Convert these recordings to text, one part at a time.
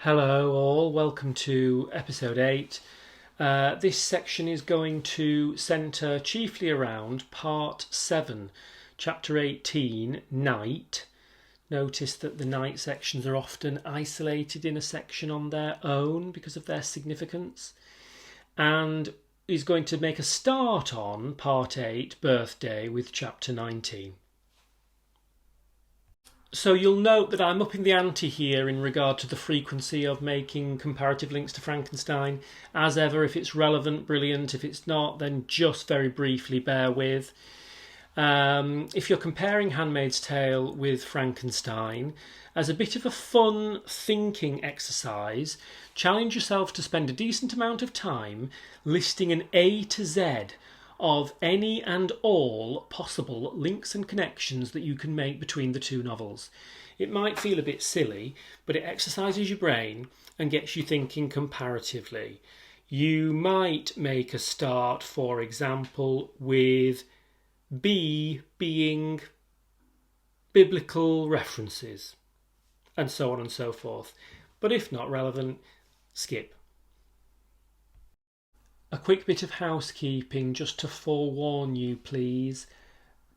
Hello all, welcome to episode 8. This section is going to centre chiefly around part 7, chapter 18, Night. Notice that the night sections are often isolated in a section on their own because of their significance. And is going to make a start on part 8, Birthday, with chapter 19. So you'll note that I'm upping the ante here in regard to the frequency of making comparative links to Frankenstein. As ever, if it's relevant, brilliant. If it's not, then just very briefly bear with. If you're comparing Handmaid's Tale with Frankenstein, as a bit of a fun thinking exercise, challenge yourself to spend a decent amount of time listing an A to Z of any and all possible links and connections that you can make between the two novels. It might feel a bit silly, but it exercises your brain and gets you thinking comparatively. You might make a start, for example, with B being biblical references, and so on and so forth. But if not relevant, skip. A quick bit of housekeeping just to forewarn you, please.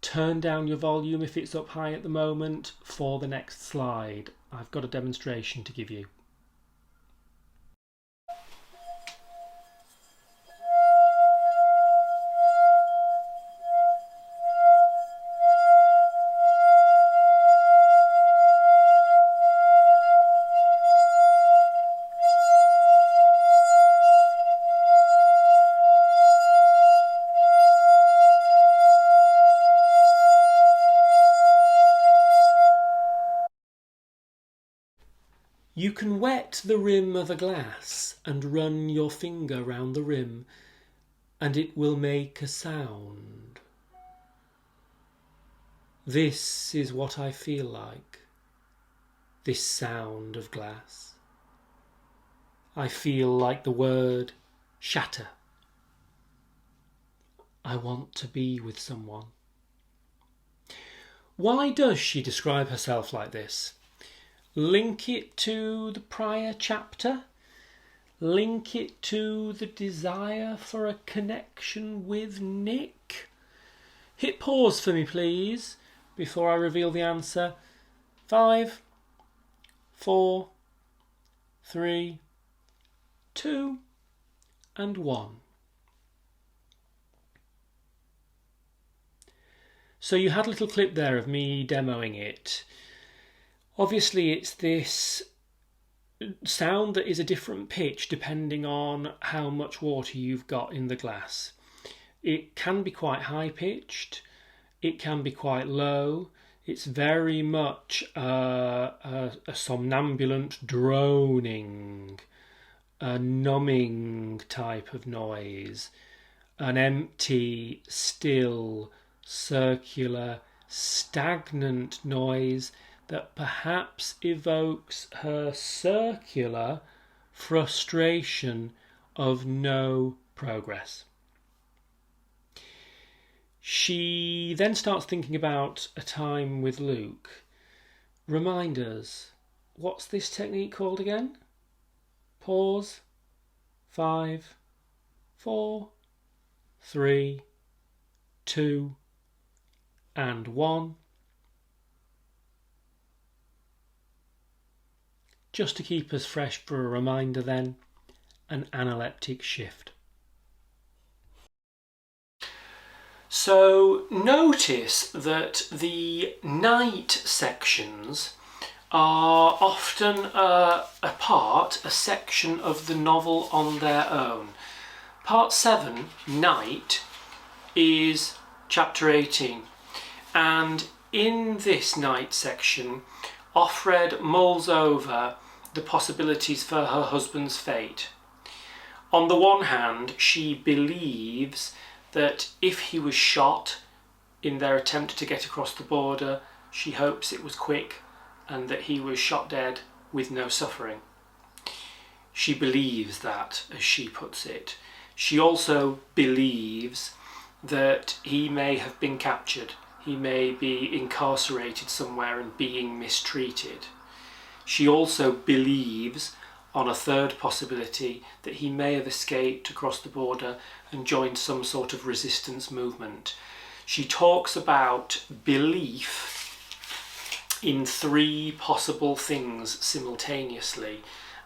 Turn down your volume if it's up high at the moment for the next slide. I've got a demonstration to give you. You can wet the rim of a glass and run your finger round the rim, and it will make a sound. This is what I feel like, this sound of glass. I feel like the word shatter. I want to be with someone. Why does she describe herself like this? Link it to the prior chapter. Link it to the desire for a connection with Nick. Hit pause for me, please, before I reveal the answer. 5, 4, 3, 2, and 1. So you had a little clip there of me demoing it. Obviously, it's this sound that is a different pitch depending on how much water you've got in the glass. It can be quite high-pitched, it can be quite low. It's very much a somnambulant droning, a numbing type of noise, an empty, still, circular, stagnant noise that perhaps evokes her circular frustration of no progress. She then starts thinking about a time with Luke. Remind us, what's this technique called again? Pause. 5, 4, 3, 2, and 1. Just to keep us fresh for a reminder then, an analeptic shift. So notice that the night sections are often a section of the novel on their own. Part 7, Night, is chapter 18, and in this night section, Offred mulls over the possibilities for her husband's fate. On the one hand, she believes that if he was shot in their attempt to get across the border, she hopes it was quick and that he was shot dead with no suffering. She believes that, as she puts it. She also believes that he may have been captured. He may be incarcerated somewhere and being mistreated. She also believes, on a third possibility that he may have escaped across the border and joined some sort of resistance movement. She talks about belief in 3 possible things simultaneously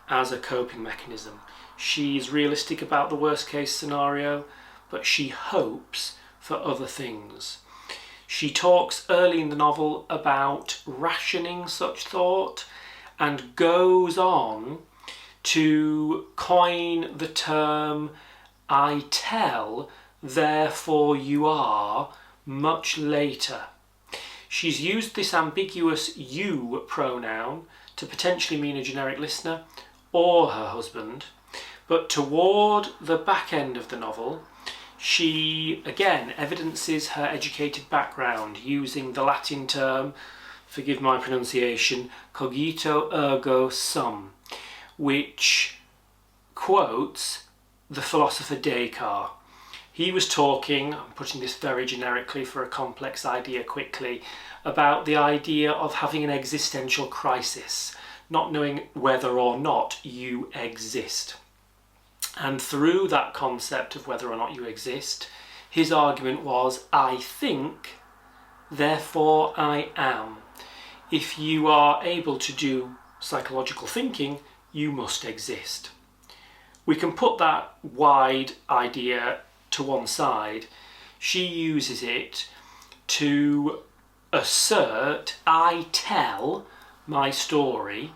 as a coping mechanism. She's realistic about the worst case scenario, but she hopes for other things. She talks early in the novel about rationing such thought and goes on to coin the term "I tell, therefore you are" much later. She's used this ambiguous "you" pronoun to potentially mean a generic listener or her husband, but toward the back end of the novel, she again evidences her educated background using the Latin term, forgive my pronunciation, cogito ergo sum, which quotes the philosopher Descartes. He was talking, I'm putting this very generically for a complex idea quickly, about the idea of having an existential crisis, not knowing whether or not you exist. And through that concept of whether or not you exist, his argument was, I think, therefore I am. If you are able to do psychological thinking, you must exist. We can put that wide idea to one side. She uses it to assert, I tell my story,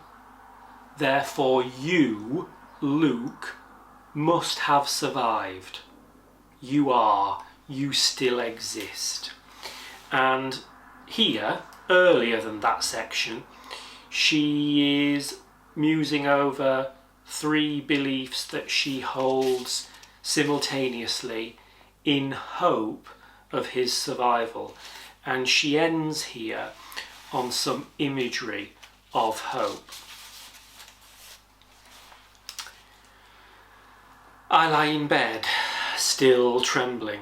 therefore you, Luke, must have survived. You still exist. And here, earlier than that section, she is musing over 3 beliefs that she holds simultaneously in hope of his survival. And she ends here on some imagery of hope. I lie in bed, still trembling.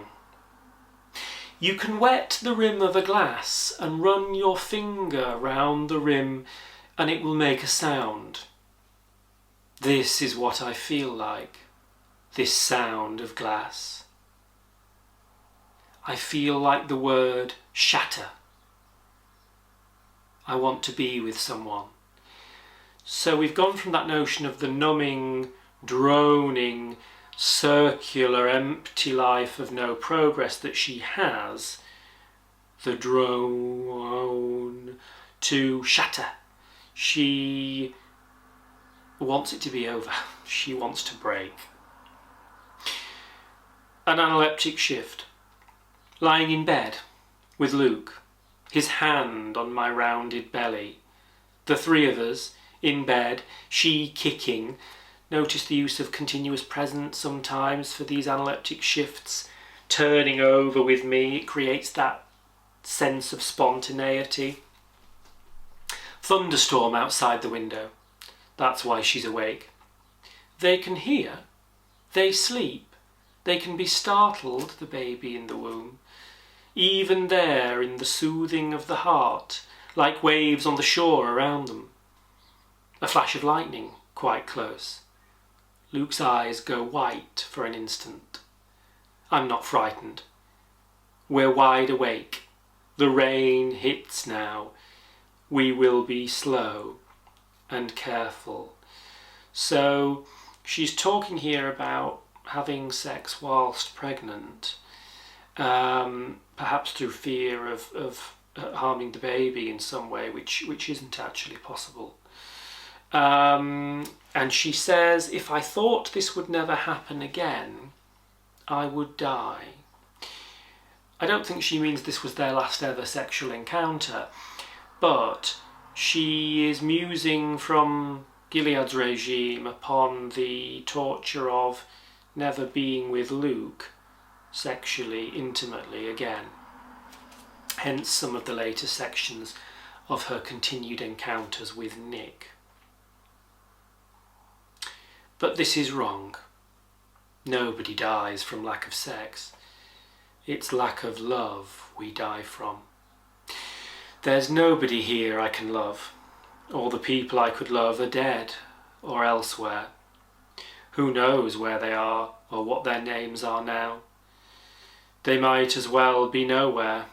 You can wet the rim of a glass and run your finger round the rim and it will make a sound. This is what I feel like, this sound of glass. I feel like the word shatter. I want to be with someone. So we've gone from that notion of the numbing, droning, circular, empty life of no progress that she has, the drone, to shatter. She wants it to be over. She wants to break. An analeptic shift. Lying in bed with Luke, his hand on my rounded belly. The 3 of us in bed, she kicking. Notice the use of continuous present sometimes for these analeptic shifts. Turning over with me, it creates that sense of spontaneity. Thunderstorm outside the window. That's why she's awake. They can hear. They sleep. They can be startled, the baby in the womb. Even there in the soothing of the heart, like waves on the shore around them. A flash of lightning, quite close. Luke's eyes go white for an instant. I'm not frightened. We're wide awake. The rain hits now. We will be slow and careful. So she's talking here about having sex whilst pregnant, perhaps through fear of harming the baby in some way, which isn't actually possible. And she says, if I thought this would never happen again, I would die. I don't think she means this was their last ever sexual encounter, but she is musing from Gilead's regime upon the torture of never being with Luke sexually, intimately again. Hence some of the later sections of her continued encounters with Nick. But this is wrong. Nobody dies from lack of sex. It's lack of love we die from. There's nobody here I can love. All the people I could love are dead. or elsewhere. Who knows where they are or what their names are now? They might as well be nowhere,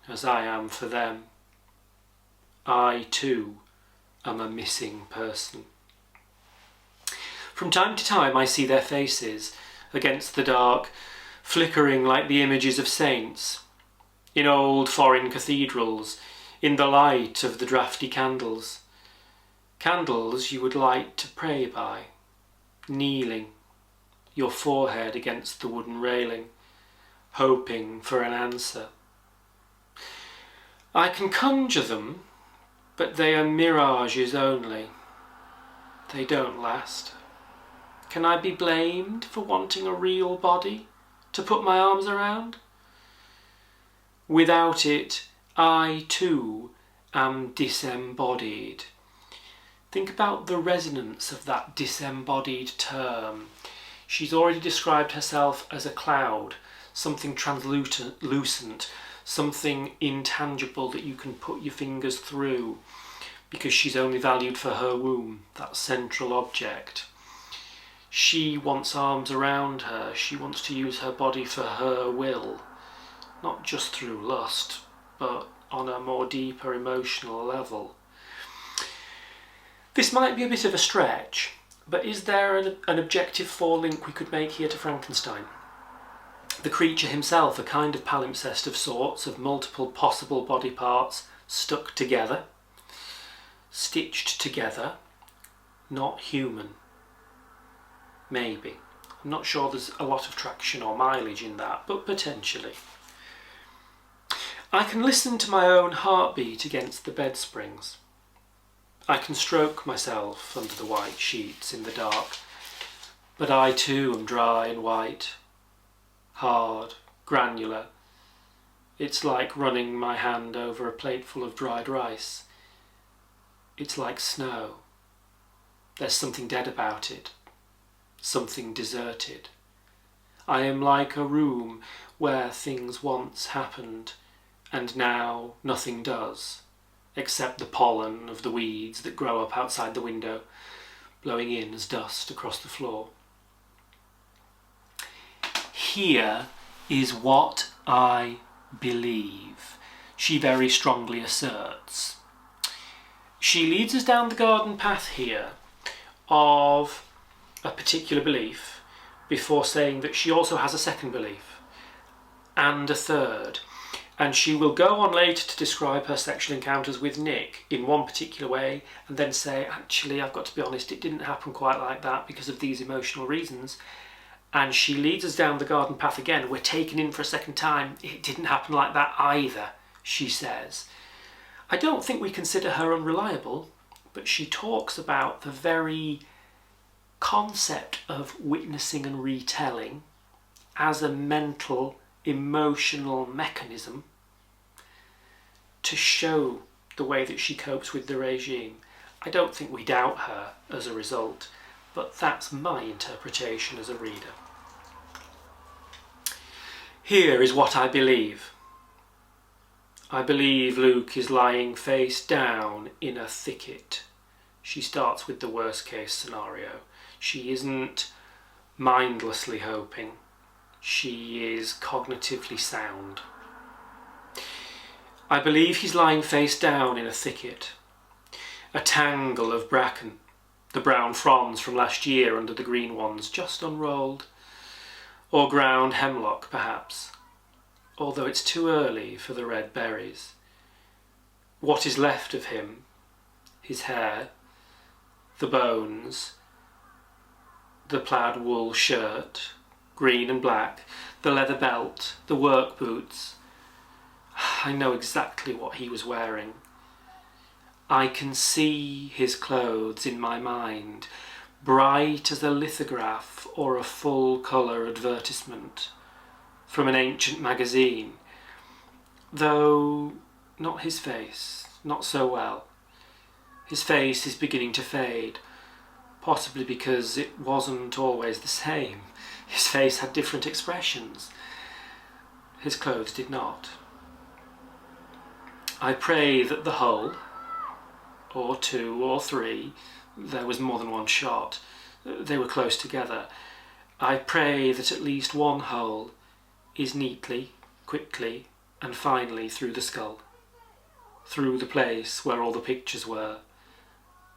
as I am for them. I, too, am a missing person. From time to time I see their faces against the dark, flickering like the images of saints, in old foreign cathedrals, in the light of the draughty candles. Candles you would light to pray by, kneeling, your forehead against the wooden railing, hoping for an answer. I can conjure them, but they are mirages only. They don't last. Can I be blamed for wanting a real body to put my arms around? Without it, I too am disembodied. Think about the resonance of that disembodied term. She's already described herself as a cloud, something translucent, something intangible that you can put your fingers through, because she's only valued for her womb, that central object. She wants arms around her. She wants to use her body for her will, not just through lust, but on a more deeper emotional level. This might be a bit of a stretch, but is there an objective forelink we could make here to Frankenstein? The creature himself, a kind of palimpsest of sorts, of multiple possible body parts stuck together, stitched together, not human. Maybe. I'm not sure there's a lot of traction or mileage in that, but potentially. I can listen to my own heartbeat against the bed springs. I can stroke myself under the white sheets in the dark, but I too am dry and white, hard, granular. It's like running my hand over a plateful of dried rice. It's like snow. There's something dead about it. Something deserted. I am like a room where things once happened, and now nothing does, except the pollen of the weeds that grow up outside the window, blowing in as dust across the floor. Here is what I believe, she very strongly asserts. She leads us down the garden path here of a particular belief before saying that she also has a second belief and a third, and she will go on later to describe her sexual encounters with Nick in one particular way and then say, actually, I've got to be honest, it didn't happen quite like that because of these emotional reasons. And she leads us down the garden path again. We're taken in for a second time. It didn't happen like that either, she says. I don't think we consider her unreliable, but she talks about the very concept of witnessing and retelling as a mental, emotional mechanism to show the way that she copes with the regime. I don't think we doubt her as a result, but that's my interpretation as a reader. Here is what I believe. I believe Luke is lying face down in a thicket. She starts with the worst case scenario. She isn't mindlessly hoping. She is cognitively sound. I believe he's lying face down in a thicket. A tangle of bracken, the brown fronds from last year under the green ones just unrolled. Or ground hemlock, perhaps, although it's too early for the red berries. What is left of him, his hair, the bones, the plaid wool shirt, green and black, the leather belt, the work boots. I know exactly what he was wearing. I can see his clothes in my mind, bright as a lithograph or a full-colour advertisement from an ancient magazine, though not his face, not so well. His face is beginning to fade, possibly because it wasn't always the same. His face had different expressions. His clothes did not. I pray that the hull, or two or three, there was more than one shot. They were close together. I pray that at least one hole is neatly, quickly, and finally through the skull, through the place where all the pictures were,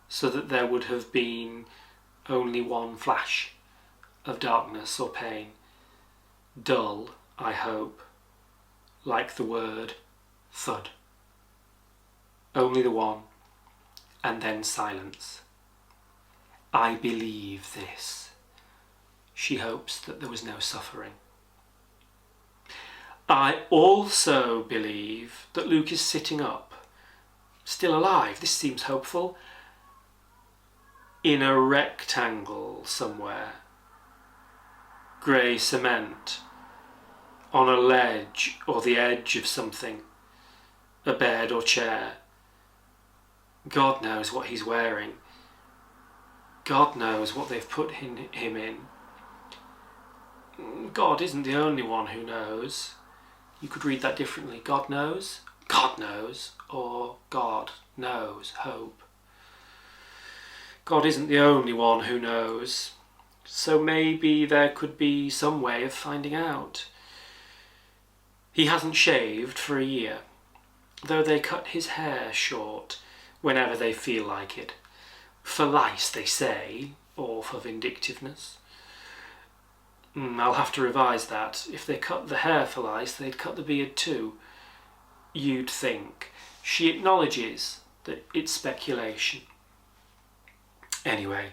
so that there would have been only one flash of darkness or pain, dull, I hope, like the word thud. Only the one, and then silence. I believe this. She hopes that there was no suffering. I also believe that Luke is sitting up, still alive, this seems hopeful, in a rectangle somewhere, grey cement, on a ledge or the edge of something, a bed or chair. God knows what he's wearing. God knows what they've put him in. God isn't the only one who knows. You could read that differently. God knows, or God knows, hope. God isn't the only one who knows. So maybe there could be some way of finding out. He hasn't shaved for a year, though they cut his hair short whenever they feel like it. For lice, they say, or for vindictiveness. I'll have to revise that. If they cut the hair for lice, they'd cut the beard too. You'd think. She acknowledges that it's speculation. Anyway,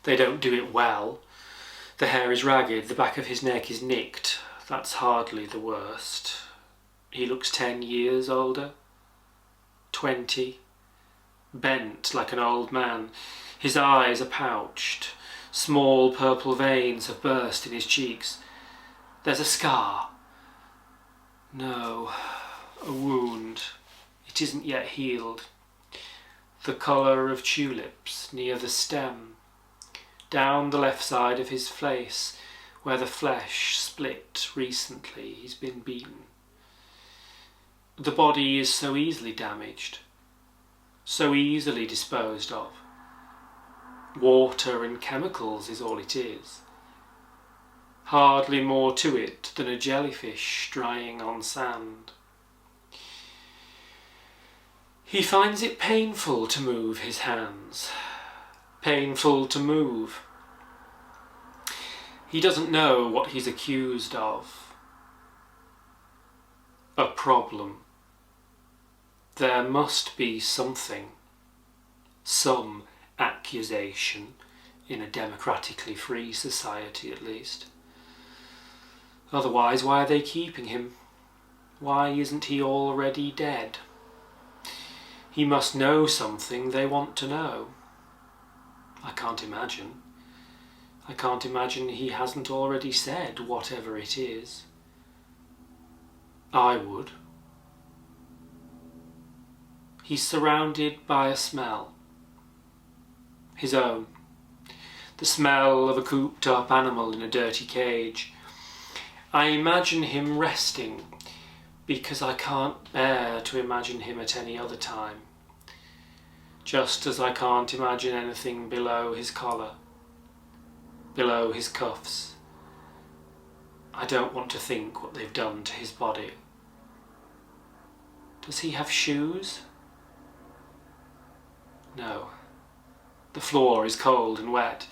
they don't do it well. The hair is ragged, the back of his neck is nicked. That's hardly the worst. He looks 10 years older. 20. Bent like an old man. His eyes are pouched. Small purple veins have burst in his cheeks. There's a scar. No, a wound. It isn't yet healed. The colour of tulips near the stem. Down the left side of his face, where the flesh split recently, he's been beaten. The body is so easily damaged, so easily disposed of. Water and chemicals is all it is. Hardly more to it than a jellyfish drying on sand. He finds it painful to move his hands. Painful to move. He doesn't know what he's accused of. A problem. There must be something. Some accusation in a democratically free society, at least. Otherwise, why are they keeping him? Why isn't he already dead? He must know something they want to know. I can't imagine. I can't imagine he hasn't already said whatever it is. I would. He's surrounded by a smell. His own. The smell of a cooped up animal in a dirty cage. I imagine him resting because I can't bear to imagine him at any other time. Just as I can't imagine anything below his collar, below his cuffs. I don't want to think what they've done to his body. Does he have shoes? No. The floor is cold and wet.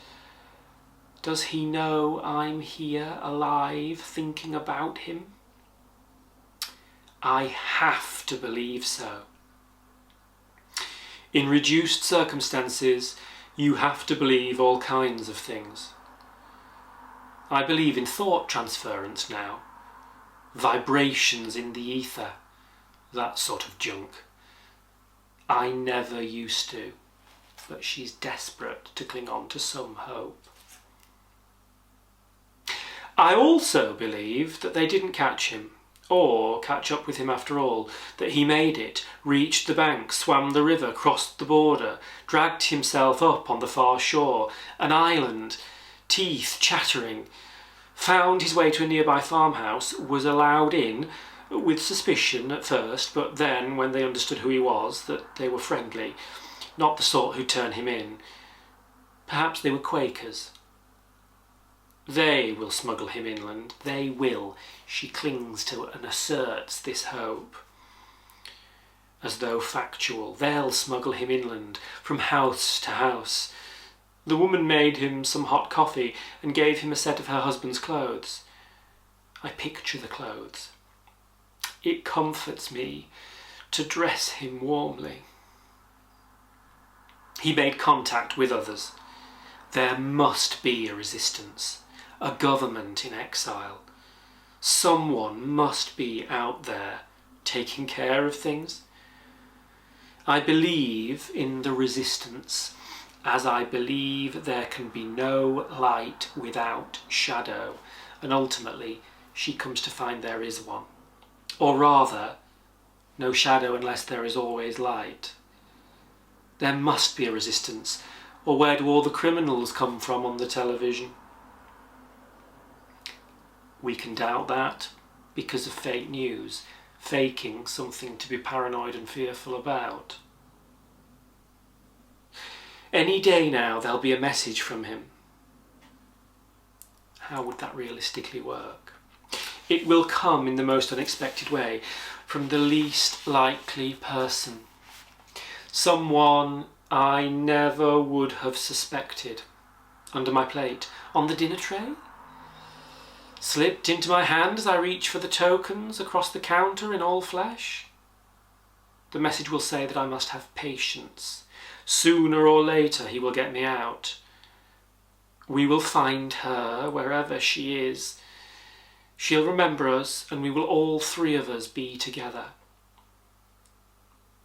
Does he know I'm here, alive, thinking about him? I have to believe so. In reduced circumstances, you have to believe all kinds of things. I believe in thought transference now. Vibrations in the ether. That sort of junk. I never used to, but she's desperate to cling on to some hope. I also believe that they didn't catch him, or catch up with him after all, that he made it, reached the bank, swam the river, crossed the border, dragged himself up on the far shore, an island, teeth chattering, found his way to a nearby farmhouse, was allowed in, with suspicion at first, but then, when they understood who he was, that they were friendly, not the sort who'd turn him in, Perhaps they were Quakers. They will smuggle him inland. They will. She clings to and asserts this hope as though factual. They'll smuggle him inland from house to house. The woman made him some hot coffee and gave him a set of her husband's clothes. I picture the clothes. It comforts me to dress him warmly. He made contact with others. There must be a resistance, a government in exile. Someone must be out there taking care of things. I believe in the resistance, as I believe there can be no light without shadow, and ultimately she comes to find there is one. Or rather, no shadow unless there is always light. There must be a resistance, or where do all the criminals come from on the television? We can doubt that because of fake news, faking something to be paranoid and fearful about. Any day now there'll be a message from him. How would that realistically work? It will come in the most unexpected way, from the least likely person. Someone I never would have suspected. Under my plate, on the dinner tray? Slipped into my hand as I reach for the tokens across the counter in all flesh? The message will say that I must have patience. Sooner or later he will get me out. We will find her wherever she is. She'll remember us, and we will all three of us be together.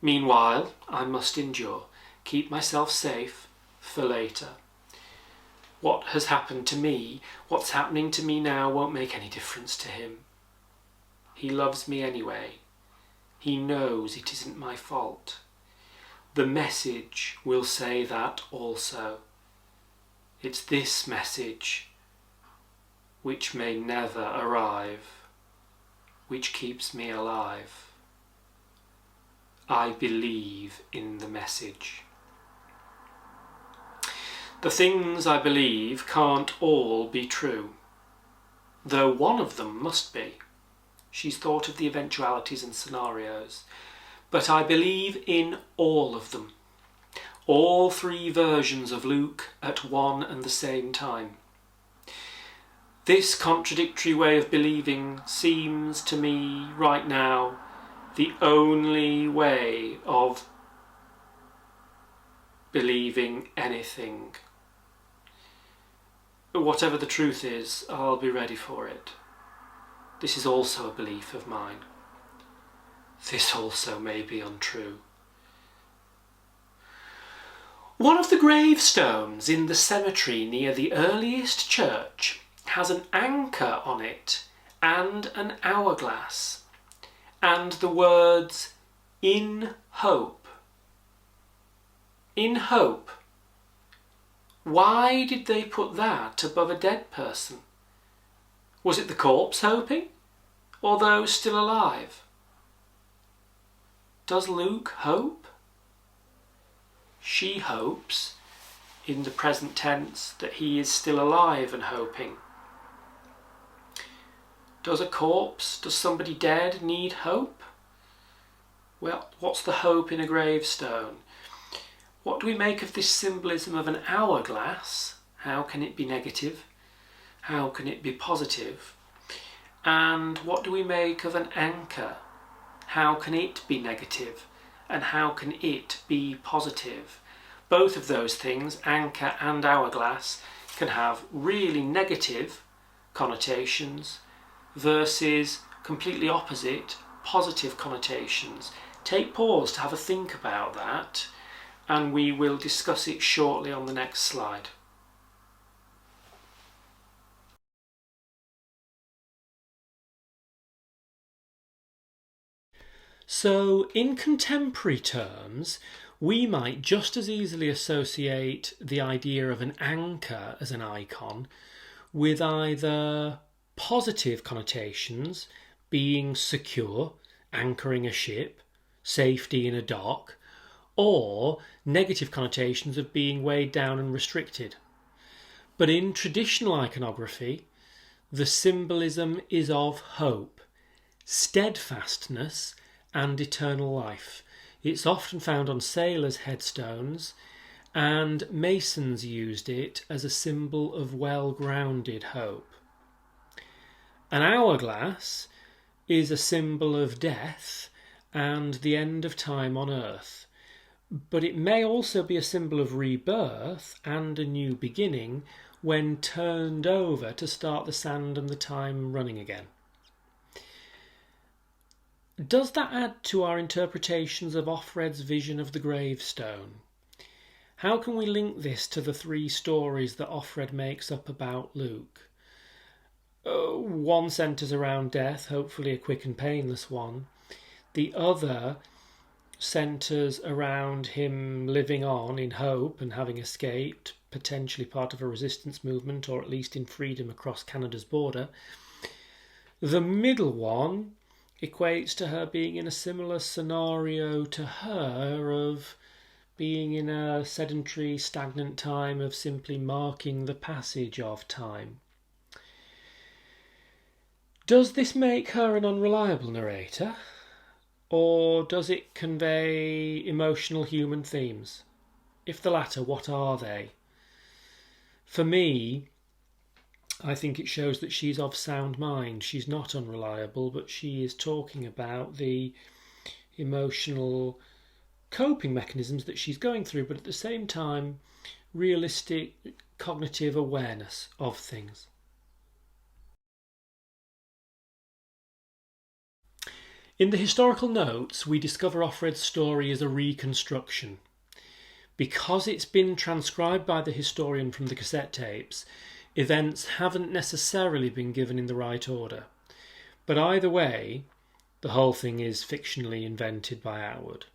Meanwhile, I must endure, keep myself safe for later. What has happened to me, what's happening to me now, won't make any difference to him. He loves me anyway. He knows it isn't my fault. The message will say that also. It's this message which may never arrive, which keeps me alive. I believe in the message. The things I believe can't all be true, though one of them must be. She's thought of the eventualities and scenarios, but I believe in all of them. All three versions of Luke at one and the same time. This contradictory way of believing seems to me right now the only way of believing anything. Whatever the truth is, I'll be ready for it. This is also a belief of mine. This also may be untrue. One of the gravestones in the cemetery near the earliest church has an anchor on it and an hourglass, and the words, "In hope." In hope. Why did they put that above a dead person? Was it the corpse hoping, or those still alive? Does Luke hope? She hopes, in the present tense, that he is still alive and hoping. Does a corpse, does somebody dead need hope? Well, what's the hope in a gravestone? What do we make of this symbolism of an hourglass? How can it be negative? How can it be positive? And what do we make of an anchor? How can it be negative? And how can it be positive? Both of those things, anchor and hourglass, can have really negative connotations versus completely opposite positive connotations. Take pause to have a think about that, and we will discuss it shortly on the next slide. So, in contemporary terms, we might just as easily associate the idea of an anchor as an icon with either positive connotations, being secure, anchoring a ship, safety in a dock, or negative connotations of being weighed down and restricted. But in traditional iconography, the symbolism is of hope, steadfastness, and eternal life. It's often found on sailors' headstones, and Masons used it as a symbol of well-grounded hope. An hourglass is a symbol of death and the end of time on earth, but it may also be a symbol of rebirth and a new beginning when turned over to start the sand and the time running again. Does that add to our interpretations of Offred's vision of the gravestone? How can we link this to the three stories that Offred makes up about Luke? One centres around death, hopefully a quick and painless one. The other centres around him living on in hope and having escaped, potentially part of a resistance movement, or at least in freedom across Canada's border. The middle one equates to her being in a similar scenario to her of being in a sedentary, stagnant time of simply marking the passage of time. Does this make her an unreliable narrator? Or does it convey emotional human themes? If the latter, what are they? For me, I think it shows that she's of sound mind. She's not unreliable, but she is talking about the emotional coping mechanisms that she's going through, but at the same time, realistic cognitive awareness of things. In the historical notes, we discover Offred's story as a reconstruction. Because it's been transcribed by the historian from the cassette tapes, events haven't necessarily been given in the right order. But either way, the whole thing is fictionally invented by Atwood.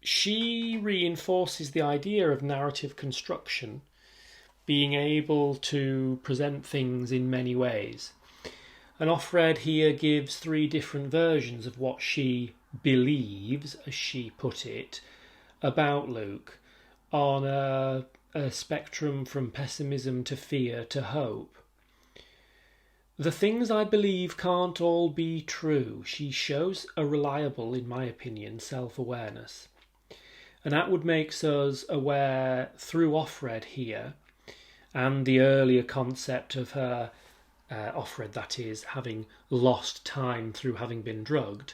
She reinforces the idea of narrative construction, being able to present things in many ways. And Offred here gives three different versions of what she believes, as she put it, about Luke, on a spectrum from pessimism to fear to hope. The things I believe can't all be true. She shows a reliable, in my opinion, self-awareness. And Atwood makes us aware through Offred here, and the earlier concept of her, Offred that is, having lost time through having been drugged,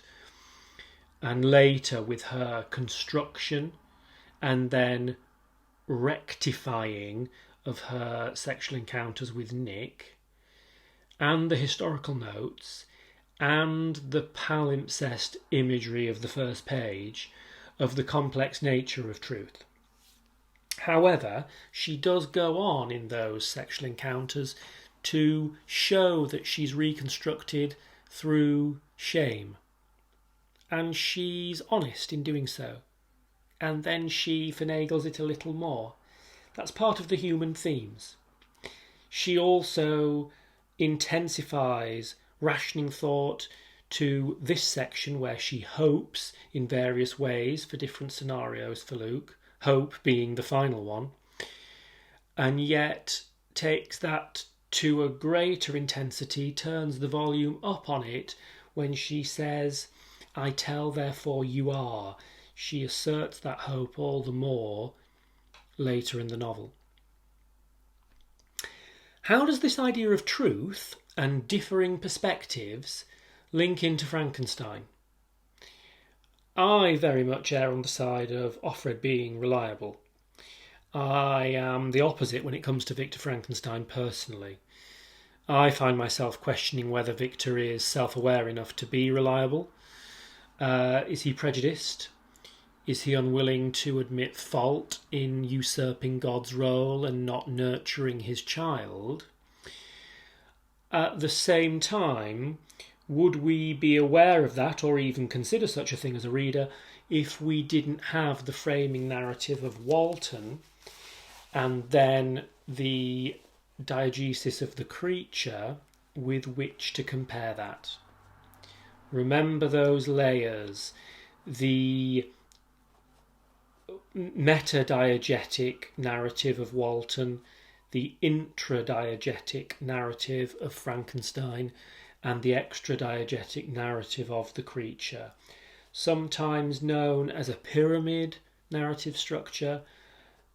and later with her construction and then rectifying of her sexual encounters with Nick, and the historical notes, and the palimpsest imagery of the first page of the complex nature of truth. However, she does go on in those sexual encounters to show that she's reconstructed through shame. And she's honest in doing so. And then she finagles it a little more. That's part of the human themes. She also intensifies rationing thought to this section where she hopes in various ways for different scenarios for Luke, hope being the final one, and yet takes that to a greater intensity, turns the volume up on it when she says, "I tell, therefore you are." She asserts that hope all the more later in the novel. How does this idea of truth and differing perspectives link into Frankenstein? I very much err on the side of Offred being reliable. I am the opposite when it comes to Victor Frankenstein personally. I find myself questioning whether Victor is self-aware enough to be reliable. Is he prejudiced? Is he unwilling to admit fault in usurping God's role and not nurturing his child? At the same time, would we be aware of that, or even consider such a thing as a reader, if we didn't have the framing narrative of Walton and then the diegesis of the creature with which to compare that? Remember those layers. The metadiegetic narrative of Walton, the intradiegetic narrative of Frankenstein, and the extradiegetic narrative of the creature, sometimes known as a pyramid narrative structure,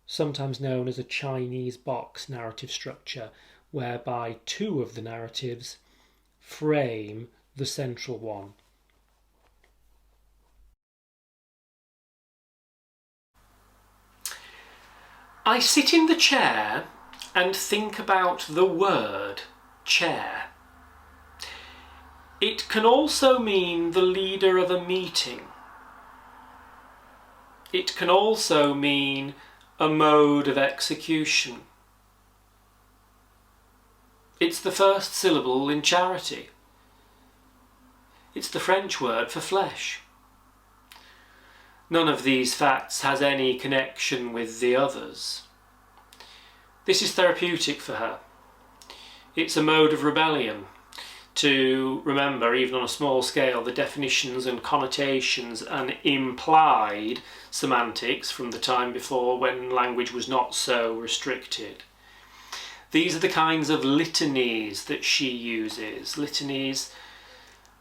sometimes known as a Chinese box narrative structure, whereby two of the narratives frame the central one. I sit in the chair and think about the word chair. It can also mean the leader of a meeting. It can also mean a mode of execution. It's the first syllable in charity. It's the French word for flesh. None of these facts has any connection with the others. This is therapeutic for her. It's a mode of rebellion to remember, even on a small scale, the definitions and connotations and implied semantics from the time before when language was not so restricted. These are the kinds of litanies that she uses. Litanies,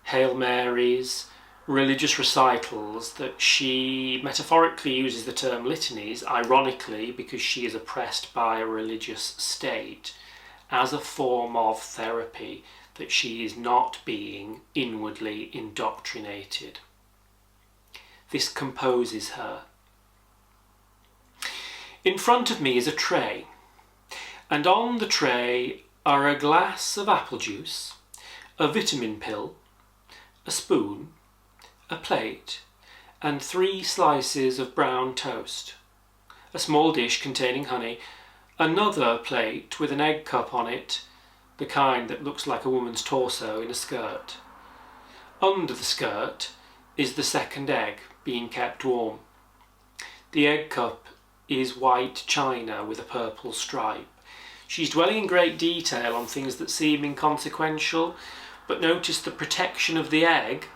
Hail Marys, religious recitals that she metaphorically uses the term litanies, ironically because she is oppressed by a religious state, as a form of therapy, that she is not being inwardly indoctrinated. This composes her. In front of me is a tray, and on the tray are a glass of apple juice, a vitamin pill, a spoon, a plate, and 3 slices of brown toast, a small dish containing honey, another plate with an egg cup on it, the kind that looks like a woman's torso in a skirt. Under the skirt is the second egg being kept warm. The egg cup is white china with a purple stripe. She's dwelling in great detail on things that seem inconsequential, but notice the protection of the egg,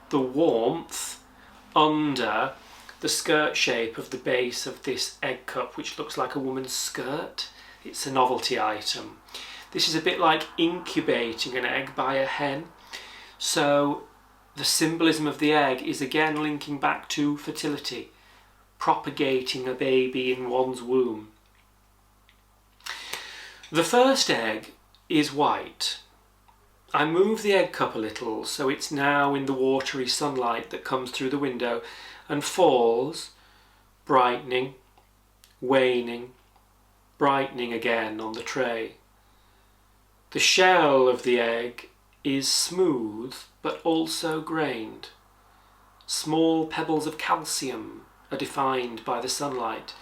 the warmth under the skirt shape of the base of this egg cup, which looks like a woman's skirt. It's a novelty item. This is a bit like incubating an egg by a hen. So the symbolism of the egg is again linking back to fertility, propagating a baby in one's womb. The first egg is white. I move the egg cup a little so it's now in the watery sunlight that comes through the window and falls, brightening, waning, brightening again on the tray. The shell of the egg is smooth but also grained. Small pebbles of calcium are defined by the sunlight,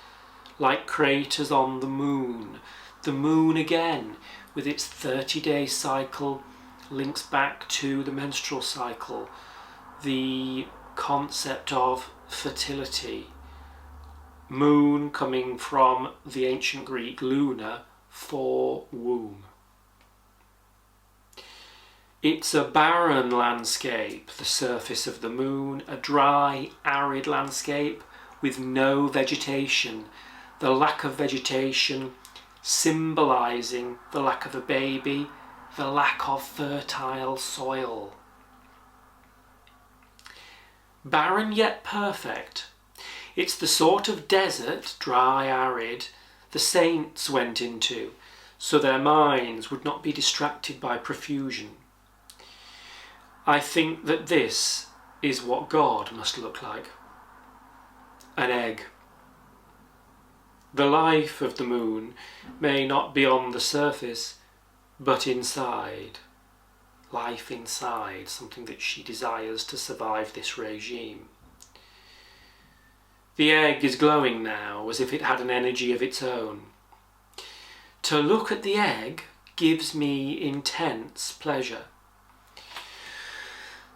like craters on the moon. The moon again, with its 30-day cycle, links back to the menstrual cycle, the concept of fertility. Moon coming from the ancient Greek luna, for womb. It's a barren landscape, the surface of the moon, a dry, arid landscape with no vegetation. The lack of vegetation symbolising the lack of a baby, the lack of fertile soil. Barren yet perfect. It's the sort of desert, dry, arid, the saints went into, so their minds would not be distracted by profusion. I think that this is what God must look like. An egg. The life of the moon may not be on the surface, but inside. Life inside, something that she desires to survive this regime. The egg is glowing now, as if it had an energy of its own. To look at the egg gives me intense pleasure.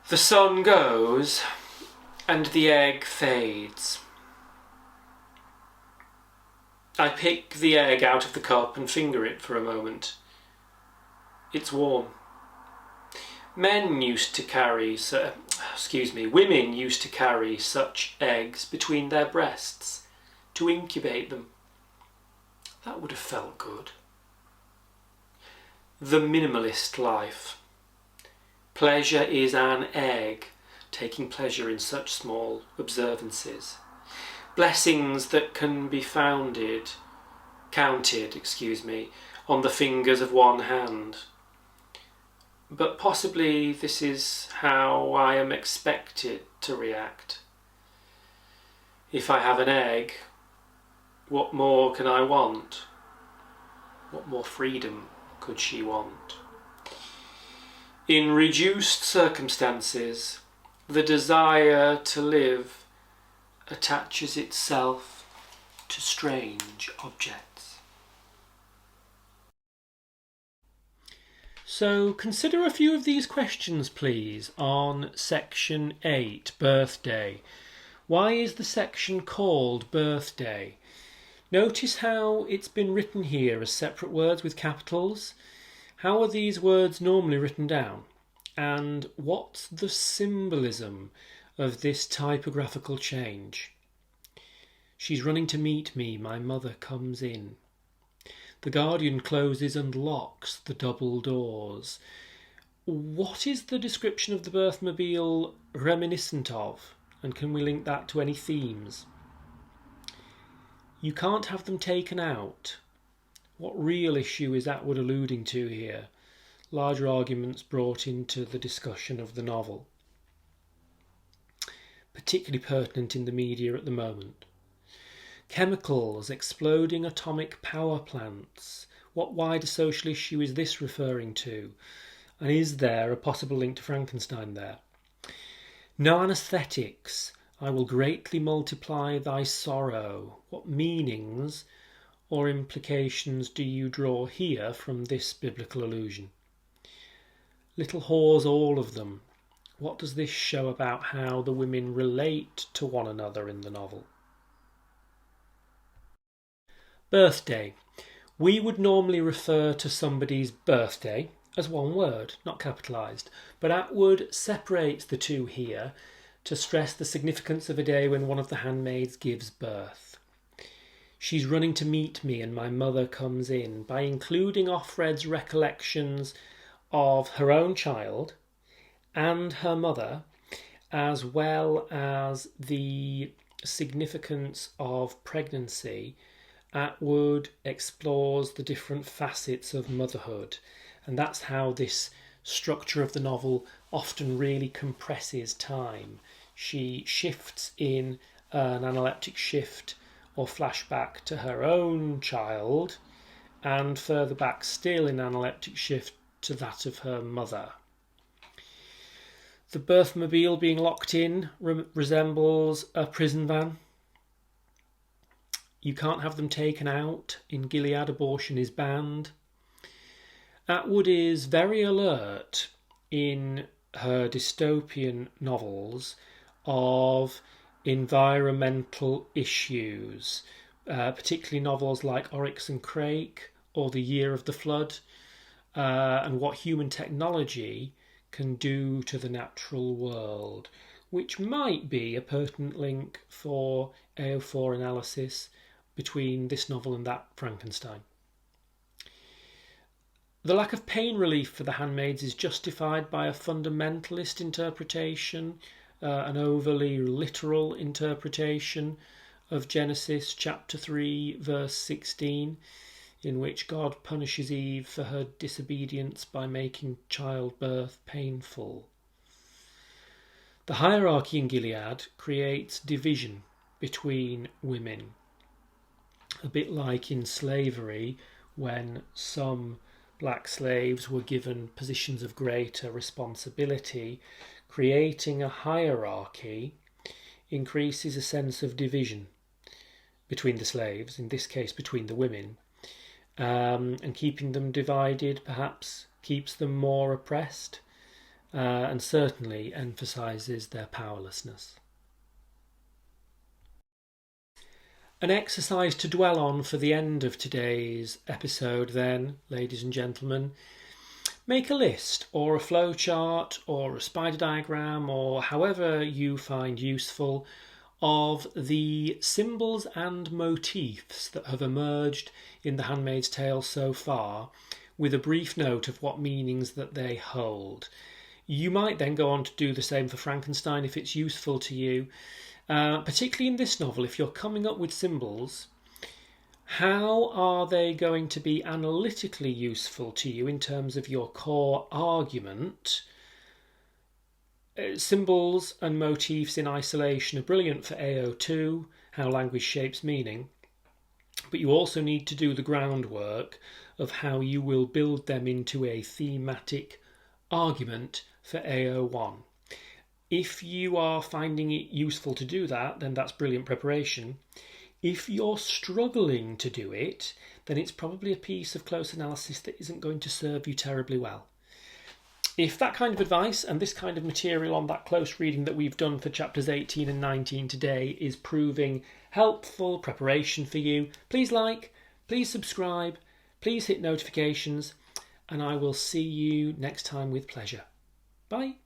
The sun goes, and the egg fades. I pick the egg out of the cup and finger it for a moment. It's warm. Women used to carry such eggs between their breasts. to incubate them. That would have felt good. The minimalist life. Pleasure is an egg, taking pleasure in such small observances. Blessings that can be counted, on the fingers of one hand. But possibly this is how I am expected to react. If I have an egg, what more can I want? What more freedom could she want? In reduced circumstances, the desire to live attaches itself to strange objects. So consider a few of these questions, please, on section 8, birthday. Why is the section called birthday? Notice how it's been written here as separate words with capitals. How are these words normally written down? And what's the symbolism of this typographical change? She's running to meet me, my mother comes in. The guardian closes and locks the double doors. What is the description of the birthmobile reminiscent of? And can we link that to any themes? You can't have them taken out. What real issue is Atwood alluding to here? Larger arguments brought into the discussion of the novel. Particularly pertinent in the media at the moment. Chemicals, exploding atomic power plants. What wider social issue is this referring to? And is there a possible link to Frankenstein there? No anaesthetics. I will greatly multiply thy sorrow. What meanings or implications do you draw here from this biblical allusion? Little whores, all of them. What does this show about how the women relate to one another in the novel? Birthday. We would normally refer to somebody's birthday as one word, not capitalised, but Atwood separates the two here to stress the significance of a day when one of the handmaids gives birth. She's running to meet me and my mother comes in, by including Offred's recollections of her own child and her mother, as well as the significance of pregnancy. Atwood explores the different facets of motherhood, and that's how this structure of the novel often really compresses time. She shifts in an analeptic shift or flashback to her own child, and further back still in analeptic shift to that of her mother. The birthmobile being locked in resembles a prison van. You can't have them taken out. In Gilead, abortion is banned. Atwood is very alert in her dystopian novels of environmental issues, particularly novels like Oryx and Crake or The Year of the Flood, and what human technology can do to the natural world, which might be a pertinent link for AO4 analysis between this novel and that Frankenstein. The lack of pain relief for the handmaids is justified by a fundamentalist interpretation, an overly literal interpretation of Genesis chapter 3 verse 16, in which God punishes Eve for her disobedience by making childbirth painful. The hierarchy in Gilead creates division between women, a bit like in slavery when some black slaves were given positions of greater responsibility. Creating a hierarchy increases a sense of division between the slaves, in this case between the women, and keeping them divided perhaps keeps them more oppressed, and certainly emphasises their powerlessness. An exercise to dwell on for the end of today's episode then, ladies and gentlemen. Make a list or a flowchart or a spider diagram or however you find useful of the symbols and motifs that have emerged in The Handmaid's Tale so far, with a brief note of what meanings that they hold. You might then go on to do the same for Frankenstein if it's useful to you. Particularly in this novel, if you're coming up with symbols, how are they going to be analytically useful to you in terms of your core argument? Symbols and motifs in isolation are brilliant for AO2, how language shapes meaning, but you also need to do the groundwork of how you will build them into a thematic argument for AO1. If you are finding it useful to do that, then that's brilliant preparation. If you're struggling to do it, then it's probably a piece of close analysis that isn't going to serve you terribly well. If that kind of advice and this kind of material on that close reading that we've done for chapters 18 and 19 today is proving helpful preparation for you, please like, please subscribe, please hit notifications, and I will see you next time with pleasure. Bye.